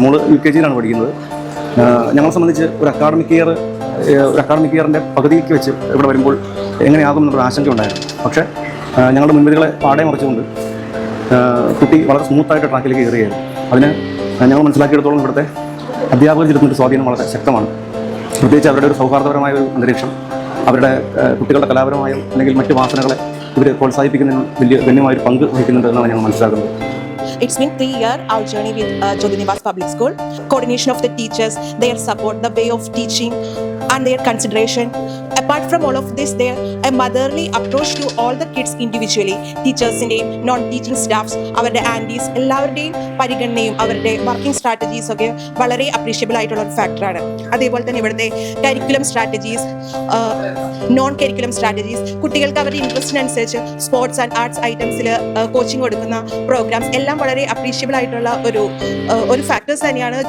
മോള് UKG-യിലാണ് പഠിക്കുന്നത്. ഞങ്ങളെ സംബന്ധിച്ച് ഒരു അക്കാഡമിക് ഇയറിൻ്റെ പകുതിക്ക് വെച്ച് ഇവിടെ വരുമ്പോൾ എങ്ങനെയാകും എന്നൊരു ആശങ്ക ഉണ്ടായിരുന്നു. പക്ഷേ ഞങ്ങളുടെ മുൻവിധികളെ പാടെ മറിച്ചുകൊണ്ട് കുട്ടി വളരെ സ്മൂത്തായിട്ട് ട്രാക്കിലേക്ക് കയറുകയായിരുന്നു. അതിന് ഞങ്ങൾ മനസ്സിലാക്കിയെടുത്തോളം ഇവിടുത്തെ അധ്യാപകർ ചെലുത്തുന്നൊരു സ്വാധീനം വളരെ ശക്തമാണ്. പ്രത്യേകിച്ച് അവരുടെ ഒരു സൗഹാർദ്ദപരമായ ഒരു അന്തരീക്ഷം, അവരുടെ കുട്ടികളുടെ കലാപരമായോ അല്ലെങ്കിൽ മറ്റ് വാസനകളെ ഇവർ പ്രോത്സാഹിപ്പിക്കുന്നതിന് ഗണ്യമായൊരു പങ്ക് വഹിക്കുന്നുണ്ട് എന്നാണ് ഞങ്ങൾ മനസ്സിലാക്കുന്നത്. It's been 3 years our journey with Jyoti Niwas Public School. Coordination of the teachers, their support, the way of teaching and their consideration. Apart from all of this, there a motherly approach to all the kids individually. ടീച്ചേഴ്സിൻ്റെയും non teaching staffs, അവരുടെ aunties എല്ലാവരുടെയും പരിഗണനയും അവരുടെ working strategies ഒക്കെ വളരെ appreciable ആയിട്ടുള്ള ഒരു ഫാക്ടറാണ്. അതേപോലെ തന്നെ ഇവിടുത്തെ curriculum strategies, non curriculum strategies, കുട്ടികൾക്ക് അവരുടെ ഇൻട്രസ്റ്റിനനുസരിച്ച് സ്പോർട്സ് ആൻഡ് ആർട്സ് ഐറ്റംസിൽ കോച്ചിങ് കൊടുക്കുന്ന പ്രോഗ്രാംസ് എല്ലാം വളരെ അപ്രീഷ്യബിൾ ആയിട്ടുള്ള ഒരു ഫാക്ടേഴ്സ് തന്നെയാണ്.